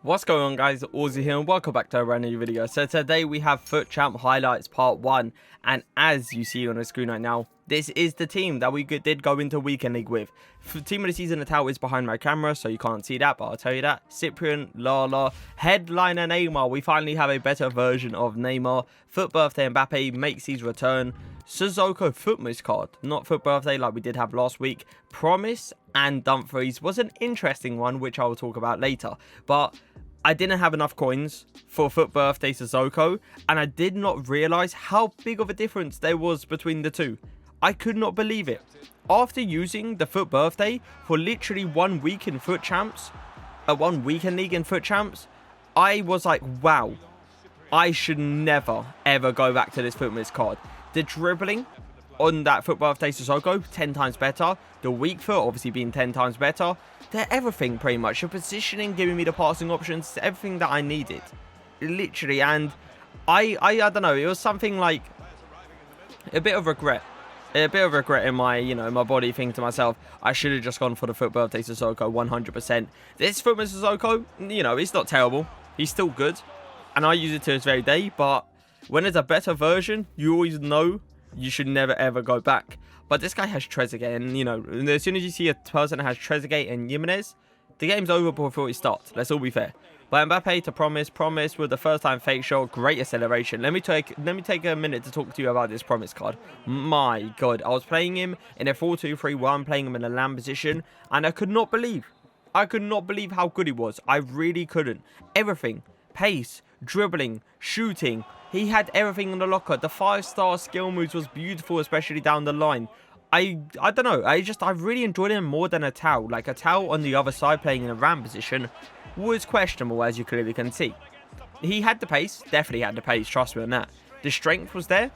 What's going on, guys? Aussie here and welcome back to a brand new video. So today we have FUT Champ highlights part 1, and as you see on the screen right now, this is the team that we did go into weekend league with. Team of the season Natal is behind my camera, so you can't see that, but I'll tell you that. Cyprian, Lala, headliner Neymar. We finally have a better version of Neymar. FUT birthday Mbappe makes his return. Sissoko Footmas card, not FUT birthday like we did have last week. Promise and Dumfries was an interesting one, which I will talk about later. But I didn't have enough coins for FUT birthday Sissoko, and I did not realise how big of a difference there was between the two. I could not believe it. After using the FUT birthday for literally 1 week in FUT Champs, 1 weekend league in FUT Champs, I was like, wow, I should never ever go back to this Footmas card. The dribbling on that FUT birthday Sissoko, 10 times better. The weak foot obviously being 10 times better. They're everything pretty much. The positioning, giving me the passing options, everything that I needed. Literally, and I don't know, it was something like a bit of regret. A bit of regret in my, my body, thinking to myself, I should have just gone for the FUT birthday Sissoko 100%. This Footmas Sissoko, it's not terrible. He's still good. And I use it to this very day, but when there's a better version, you always know you should never ever go back. But this guy has Trezeguet, and as soon as you see a person that has Trezeguet and Jimenez, the game's over before it starts. Let's all be fair. But Mbappe to Promise with the first time fake shot, great acceleration. Let me take a minute to talk to you about this Promise card. My God, I was playing him in a 4-2-3-1, playing him in a lamb position, and I could not believe how good he was. I really couldn't. Everything, pace, dribbling, shooting. He had everything in the locker. The 5-star skill moves was beautiful, especially down the line. I don't know. I really enjoyed him more than a Tau. Like a Tau on the other side playing in a ram position was questionable, as you clearly can see. He had the pace. Definitely had the pace. Trust me on that. The strength was there.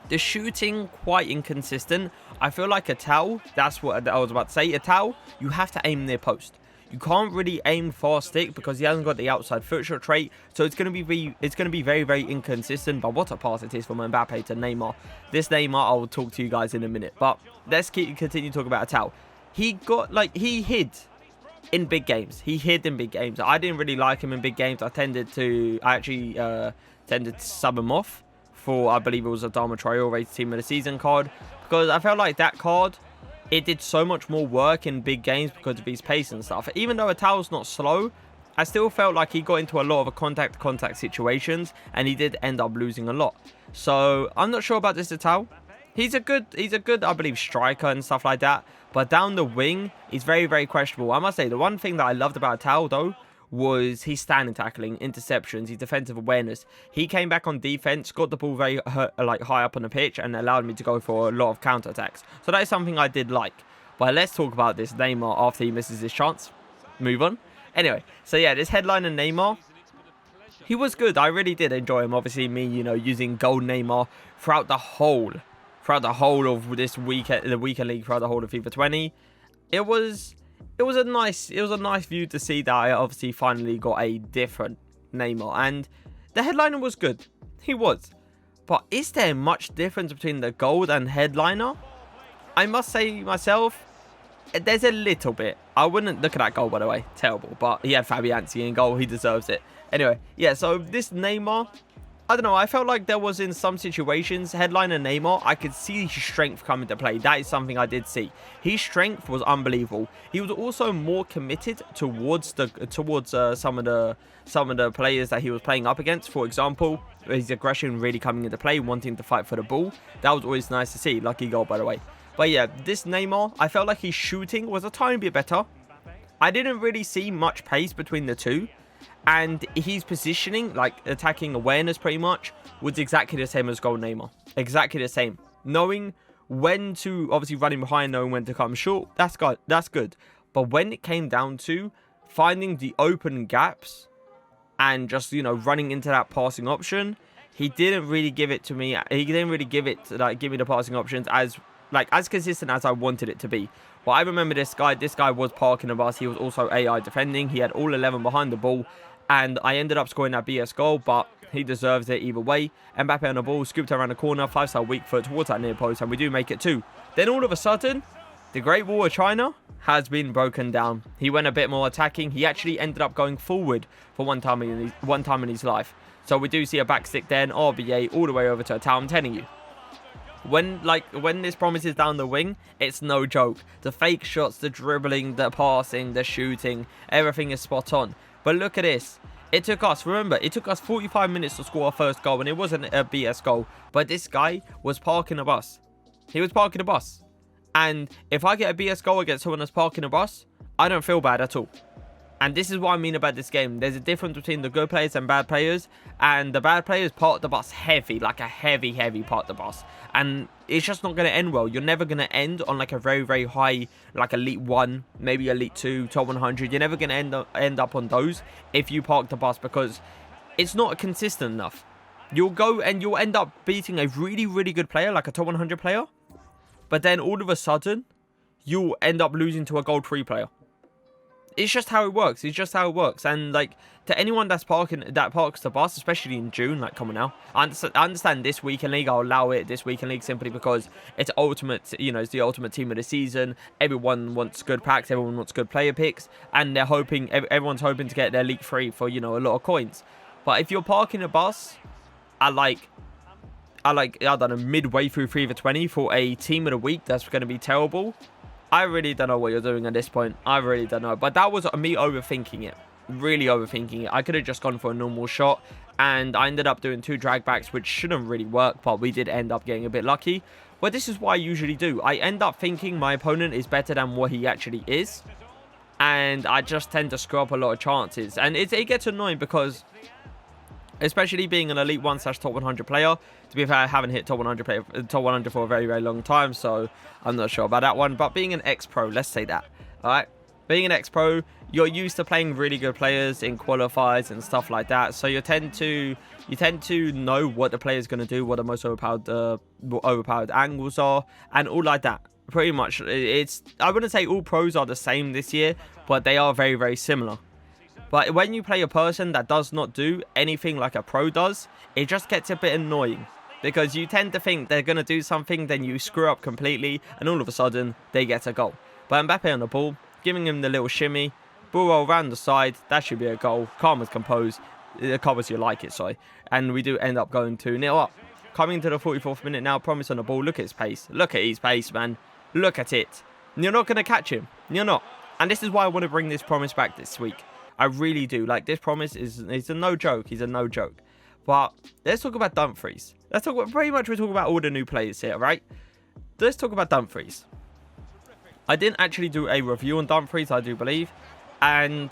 The shooting, quite inconsistent. I feel like a Tau, that's what I was about to say. A Tau, you have to aim near post. You can't really aim fast stick because he hasn't got the outside foot shot trait, so it's going to be very, very inconsistent. But what a pass it is from Mbappe to Neymar. This Neymar, I will talk to you guys in a minute. But let's continue talking about Atal. He hid in big games. I didn't really like him in big games. I actually tended to sub him off for, I believe it was a Dharma Traore team of the season card, because I felt like that card, it did so much more work in big games because of his pace and stuff. Even though Atal's not slow, I still felt like he got into a lot of contact situations, and he did end up losing a lot. So I'm not sure about this Atal. He's a good, I believe, striker and stuff like that. But down the wing, he's very, very questionable. I must say, the one thing that I loved about Atal, though, was his standing tackling, interceptions, his defensive awareness. He came back on defense, got the ball very high up on the pitch, and allowed me to go for a lot of counter-attacks. So that is something I did like. But let's talk about this Neymar after he misses his chance. Move on. Anyway, so yeah, this headliner Neymar, he was good. I really did enjoy him. Obviously, me, using gold Neymar throughout the whole of this weekend, the weekend league, throughout the whole of FIFA 20. It was a nice view to see that I obviously finally got a different Neymar, and the headliner was good. He was. But is there much difference between the gold and headliner? I must say myself, there's a little bit. I wouldn't look at that goal, by the way. Terrible. But he had Fabianski in goal. He deserves it. Anyway, yeah, so this Neymar, I don't know. I felt like there was, in some situations, headliner Neymar, I could see his strength come into play. That is something I did see. His strength was unbelievable. He was also more committed towards some of the players that he was playing up against. For example, his aggression really coming into play, wanting to fight for the ball. That was always nice to see. Lucky goal, by the way. But yeah, this Neymar, I felt like his shooting was a tiny bit better. I didn't really see much pace between the two. And his positioning, like attacking awareness pretty much, was exactly the same as gold Neymar. Exactly the same. Knowing when to, obviously running behind, knowing when to come short, that's good. But when it came down to finding the open gaps and just, running into that passing option, he didn't really give it to me. He didn't really give me the passing options as consistent as I wanted it to be. But I remember this guy was parking the bus. He was also AI defending. He had all 11 behind the ball. And I ended up scoring that BS goal, but he deserves it either way. Mbappe on the ball, scooped around the corner, 5-star weak foot towards that near post, and we do make it 2. Then all of a sudden, The Great Wall of China has been broken down. He went a bit more attacking. He actually ended up going forward for one time in his life. So we do see a backstick there, an RBA all the way over to a town. I'm telling you, when this promise is down the wing, it's no joke. The fake shots, the dribbling, the passing, the shooting, everything is spot on. But look at this. It took us 45 minutes to score our first goal, and it wasn't a BS goal. But this guy was parking a bus. He was parking a bus. And if I get a BS goal against someone that's parking a bus, I don't feel bad at all. And this is what I mean about this game. There's a difference between the good players and bad players. And the bad players park the bus heavy, like a heavy park the bus. And it's just not going to end well. You're never going to end on like a very, very high, like Elite 1, maybe Elite 2, top 100. You're never going to end up on those if you park the bus, because it's not consistent enough. You'll go and you'll end up beating a really, really good player, like a top 100 player. But then all of a sudden, you'll end up losing to a gold 3 player. It's just how it works. It's just how it works. And like, to anyone that parks the bus, especially in June, like, come on now. I understand this weekend league. I'll allow it this weekend league simply because it's ultimate. You know, it's the ultimate team of the season. Everyone wants good packs. Everyone wants good player picks, and they're hoping. Everyone's hoping to get their league free for, you know, a lot of coins. But if you're parking a bus, I don't know, midway through FIFA 20 for a team of the week, that's going to be terrible. I really don't know what you're doing at this point. I really don't know. But that was me overthinking it. Really overthinking it. I could have just gone for a normal shot. And I ended up doing 2 drag backs, which shouldn't really work. But we did end up getting a bit lucky. But this is what I usually do. I end up thinking my opponent is better than what he actually is. And I just tend to screw up a lot of chances. And it gets annoying because, especially being an Elite 1/top 100 player. To be fair, I haven't hit top 100 for a very, very long time, so I'm not sure about that one. But being an ex-pro, let's say that, all right? Being an ex-pro, you're used to playing really good players in qualifiers and stuff like that. So you tend to know what the player's going to do, what the most overpowered angles are, and all like that. Pretty much, I wouldn't say all pros are the same this year, but they are very, very similar. But when you play a person that does not do anything like a pro does, it just gets a bit annoying. Because you tend to think they're going to do something, then you screw up completely, and all of a sudden, they get a goal. But Mbappe on the ball, giving him the little shimmy, ball roll around the side, that should be a goal. Calm as composed, calm as you like it, sorry. And we do end up going 2-0 up. Coming to the 44th minute now, Promise on the ball, look at his pace. Look at his pace, man. Look at it. You're not going to catch him. You're not. And this is why I want to bring this Promise back this week. I really do. Like, this Promise is a no joke. He's a no joke. But let's talk about Dumfries. Let's talk about, pretty much we're talking about all the new players here, right? Let's talk about Dumfries. I didn't actually do a review on Dumfries, I do believe. And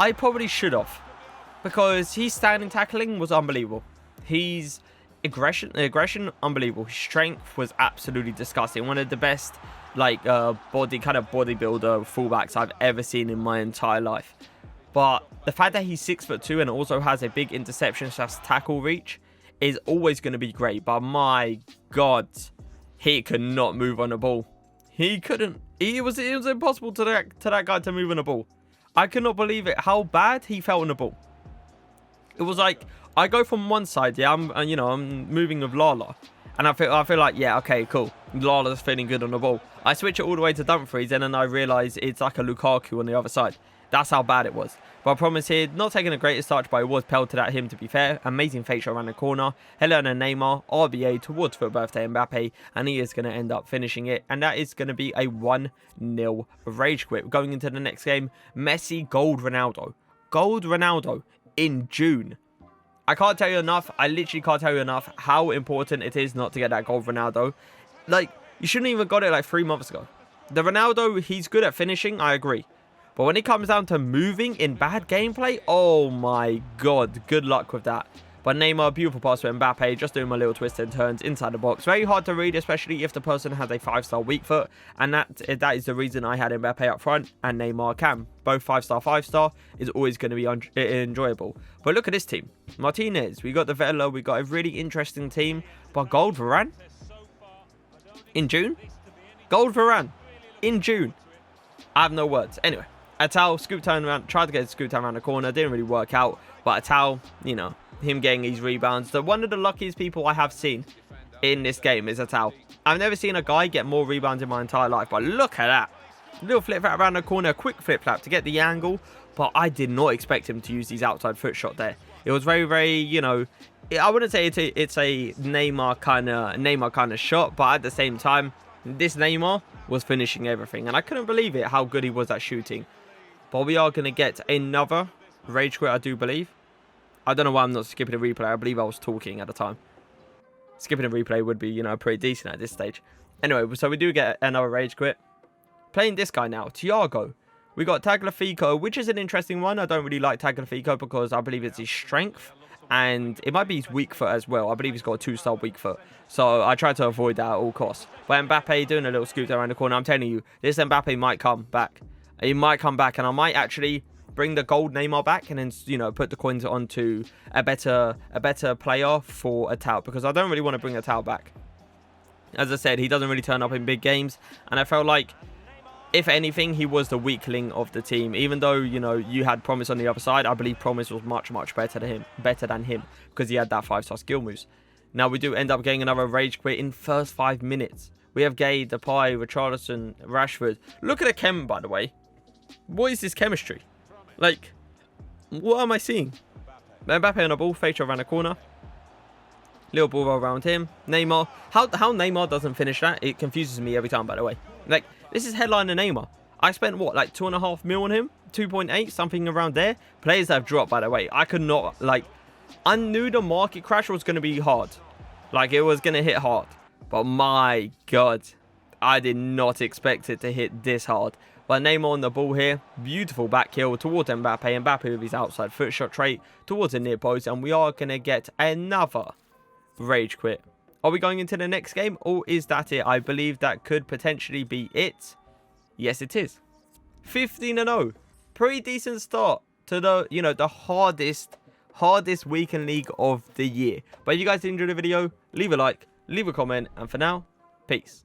I probably should have. Because his standing tackling was unbelievable. His aggression, unbelievable. His strength was absolutely disgusting. One of the best, like, bodybuilder fullbacks I've ever seen in my entire life. But the fact that he's 6'2" and also has a big interception / tackle reach is always going to be great. But my God, he could not move on the ball. He couldn't. It was impossible to that guy to move on the ball. I could not believe it. How bad he felt on the ball. It was like I go from one side, yeah, I'm moving with Lala, and I feel like, yeah, okay, cool. Lala's feeling good on the ball. I switch it all the way to Dumfries, and then I realise it's like a Lukaku on the other side. That's how bad it was. But I promise here, not taking the greatest touch, but it was pelted at him, to be fair. Amazing fake shot around the corner. Elena and Neymar, RBA towards FUT birthday Mbappe, and he is going to end up finishing it. And that is going to be a 1-0 rage quit. Going into the next game, Messi, gold Ronaldo. Gold Ronaldo in June. I can't tell you enough. I literally can't tell you enough how important it is not to get that gold Ronaldo. Like, you shouldn't even got it like 3 months ago. The Ronaldo, he's good at finishing, I agree. But when it comes down to moving in bad gameplay, oh my God, good luck with that. But Neymar, beautiful pass to Mbappe, just doing my little twists and turns inside the box. Very hard to read, especially if the person has a 5-star weak foot. And that is the reason I had Mbappe up front and Neymar Cam. Both 5-star, 5-star is always going to be enjoyable. But look at this team. Martinez, we got the Vela, we got a really interesting team. But gold Varane? In June? Gold Varane? In June? I have no words. Anyway. Atal, scoop turn around, tried to get a scoop turn around the corner, didn't really work out. But Atal, you know, him getting these rebounds. One of the luckiest people I have seen in this game is a towel. I've never seen a guy get more rebounds in my entire life, but look at that. Little flip flap around the corner, quick flip flap to get the angle, but I did not expect him to use his outside foot shot there. It was very, very, you know, I wouldn't say it's a Neymar kind of shot, but at the same time, this Neymar was finishing everything, and I couldn't believe it how good he was at shooting. But we are going to get another rage quit, I do believe. I don't know why I'm not skipping a replay. I believe I was talking at the time. Skipping a replay would be, you know, pretty decent at this stage. Anyway, so we do get another rage quit. Playing this guy now, Thiago. We got Tagliafico, which is an interesting one. I don't really like Tagliafico because I believe it's his strength. And it might be his weak foot as well. I believe he's got a 2-star weak foot. So I try to avoid that at all costs. But Mbappe doing a little scoop around the corner. I'm telling you, this Mbappe might come back. He might come back. And I might actually bring the gold Neymar back. And then, you know, put the coins onto a better player for a towel. Because I don't really want to bring a towel back. As I said, he doesn't really turn up in big games. And I felt like, if anything, he was the weakling of the team. Even though, you know, you had Promise on the other side, I believe Promise was much, much better than him because he had that 5-star skill moves. Now, we do end up getting another rage quit in first 5 minutes. We have Gay, Depay, Richarlison, Rashford. Look at the chem, by the way. What is this chemistry? Like, what am I seeing? Mbappe on the ball, Facho around the corner. Little ball roll around him. Neymar. How Neymar doesn't finish that, it confuses me every time, by the way. Like, this is headliner Neymar. I spent, what, like 2.5 mil on him? 2.8, something around there. Players have dropped, by the way. I could not, like, I knew the market crash was going to be hard. Like, it was going to hit hard. But my God, I did not expect it to hit this hard. But Neymar on the ball here. Beautiful back heel towards Mbappe. Mbappe with his outside foot shot trait towards the near post. And we are going to get another rage quit. Are we going into the next game, or is that it? I believe that could potentially be it. Yes, it is. 15-0. Pretty decent start to the, you know, the hardest weekend league of the year. But if you guys did enjoy the video, leave a like, leave a comment, and for now, peace.